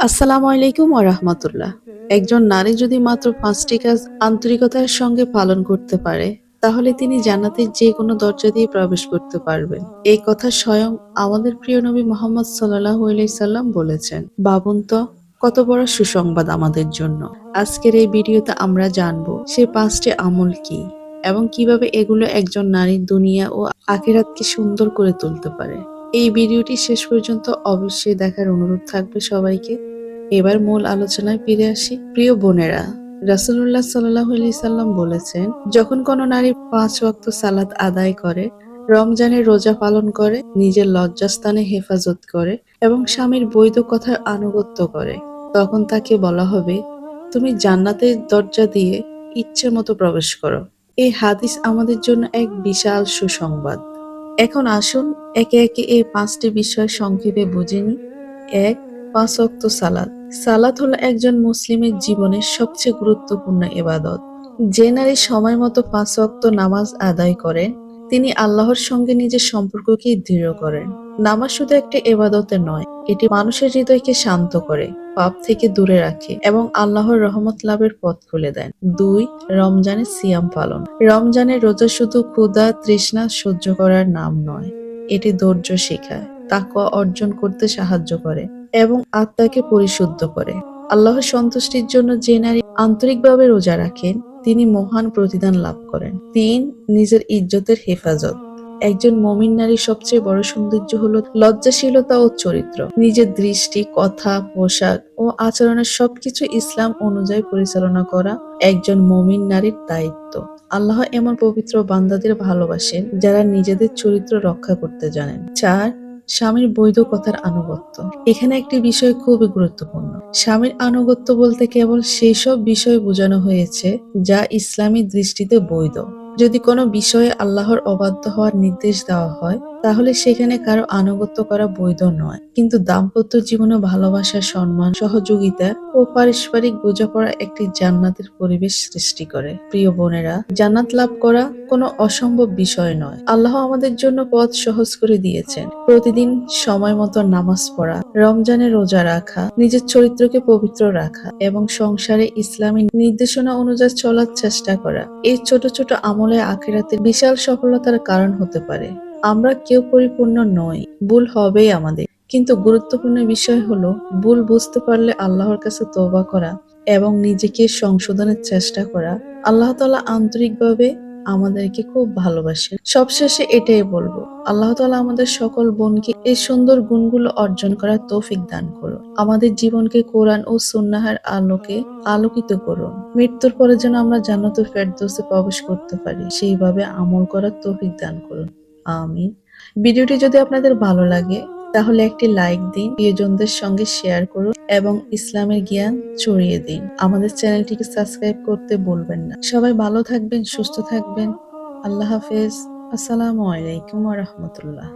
আসসালামু আলাইকুম ওয়া রাহমাতুল্লাহ। একজন নারী যদি মাত্র ৫টি কাজ আন্তরিকতার সঙ্গে পালন করতে পারে, তাহলে তিনি জান্নাতের যেকোনো দরজা দিয়ে প্রবেশ করতে পারবেন। এই কথা স্বয়ং আমাদের প্রিয় নবী মুহাম্মদ সাল্লাল্লাহু আলাইহি সাল্লাম বলেছেন। ভাবুন তো, কত বড় সুসংবাদ আমাদের জন্য। আজকের এই ভিডিওতে আমরা জানব সে ৫টি আমল কি এবং কিভাবে এগুলো একজন নারীর দুনিয়া ও আখিরাতকে সুন্দর করে তুলতে পারে। এই ভিডিওটি শেষ পর্যন্ত অবশ্যই দেখার অনুরোধ থাকবে সবাইকে। এবার মূল আলোচনায় ফিরে আসি। প্রিয় বোনেরা, রাসূলুল্লাহ সাল্লাল্লাহু আলাইহি সাল্লাম বলেছেন, যখন কোনো নারী ৫ ওয়াক্ত সালাত আদায় করে, রমজানের রোজা পালন করে, নিজের লজ্জাস্থানে হেফাজত করে এবং স্বামীর বৈধ কথার আনুগত্য করে, তখন তাকে বলা হবে, তুমি জান্নাতের দরজা দিয়ে ইচ্ছে মতো প্রবেশ করো। এই হাদিস আমাদের জন্য এক বিশাল সুসংবাদ। এখন আসুন একে একে এই ৫টি বিষয় সংক্ষেপে বুঝে নিই। ১. ৫ ওয়াক্ত সালাত। সালাত হলো একজন মুসলিমের জীবনের সবচেয়ে গুরুত্বপূর্ণ ইবাদত। যে নারী সময় মতো ৫ ওয়াক্ত নামাজ আদায় করেন, তিনি আল্লাহর সঙ্গে নিজের সম্পর্ককে দৃঢ় করেন। নামাজ শুধু একটা ইবাদতে নয়, এটি মানুষের হৃদয়কে শান্ত করে, পাপ থেকে দূরে রাখে এবং আল্লাহর রহমত লাভের পথ খুলে দেন। ২. রমজানের সিয়াম পালন। রমজানের রোজা শুধু ক্ষুধা তৃষ্ণা সহ্য করার নাম নয়, এটি ধৈর্য শেখায়, তাকওয়া অর্জন করতে সাহায্য করে এবং আত্মাকে পরিশুদ্ধ করে। আল্লাহর সন্তুষ্টির জন্য যে নারী আন্তরিকভাবে রোজা রাখেন, তিনি মহান প্রতিদান লাভ করেন। ৩. নিজের ইজ্জতের হেফাজত। একজন মুমিন নারীর সবচেয়ে বড় সৌন্দর্য হলো লজ্জাশীলতা ও চরিত্র। নিজের দৃষ্টি, কথা, পোশাক ও আচরণের সবকিছু ইসলাম অনুযায়ী পরিচালনা করা একজন মুমিন নারীর দায়িত্ব। আল্লাহ এমন পবিত্র বান্দাদের ভালোবাসেন যারা নিজেদের চরিত্র রক্ষা করতে জানেন। ৪. স্বামীর বৈধ কথার আনুগত্য। এখানে একটি বিষয় খুবই গুরুত্বপূর্ণ। স্বামীর আনুগত্য বলতে কেবল সেই সব বিষয় বোঝানো হয়েছে যা ইসলামী দৃষ্টিতে বৈধ। যদি কোনো বিষয়ে আল্লাহর অবাধ্য হওয়ার নির্দেশ দেওয়া হয়, তাহলে সেখানে কারো আনুগত্য করা বৈধ নয়। কিন্তু দাম্পত্য জীবনে ভালোবাসা, সম্মান, সহযোগিতা ও পারস্পরিক বোঝাপড়া একটি জান্নাতের পরিবেশ সৃষ্টি করে। প্রিয় বোনেরা, জান্নাত লাভ করা কোনো অসম্ভব বিষয় নয়। আল্লাহ আমাদের জন্য পথ সহজ করে দিয়েছেন। প্রতিদিন সময় মতো নামাজ পড়া, রমজানে রোজা রাখা, নিজের চরিত্রকে পবিত্র রাখা এবং সংসারে ইসলামী নির্দেশনা অনুযায়ী চলার চেষ্টা করা, এই ছোট ছোট আমলে আখিরাতের বিশাল সফলতার কারণ হতে পারে। আমরা কেউ পরিপূর্ণ নই, ভুল হবেই আমাদের, কিন্তু গুরুত্বপূর্ণ বিষয় হলো ভুল বুঝতে পারলে আল্লাহর কাছে তওবা করা এবং নিজেকে সংশোধনের চেষ্টা করা। আল্লাহ তাআলা আন্তরিকভাবে আমাদেরকে খুব ভালোবাসেন। সবশেষে এটাই বলবো, আল্লাহ তাআলা আমাদের সকল বোনকে এই সুন্দর গুণগুলো অর্জন করার তৌফিক দান করুন। আমাদের জীবনকে কোরআন ও সুন্নাহের আলোকে আলোকিত করুন। মৃত্যুর পরে যেন আমরা জান্নাতুল ফেরদৌসে প্রবেশ করতে পারি, সেইভাবে আমল করার তৌফিক দান করুন। আমিন। ভিডিওটি যদি আপনাদের ভালো লাগে, তাহলে একটি লাইক দিন, প্রিয়জনদের সঙ্গে শেয়ার করুন এবং ইসলামের জ্ঞান ছড়িয়ে দিন। আমাদের চ্যানেলটিকে সাবস্ক্রাইব করতে ভুলবেন না। সবাই ভালো থাকবেন, সুস্থ থাকবেন। আল্লাহ হাফেজ। আসসালামু আলাইকুম ওয়া রাহমাতুল্লাহ।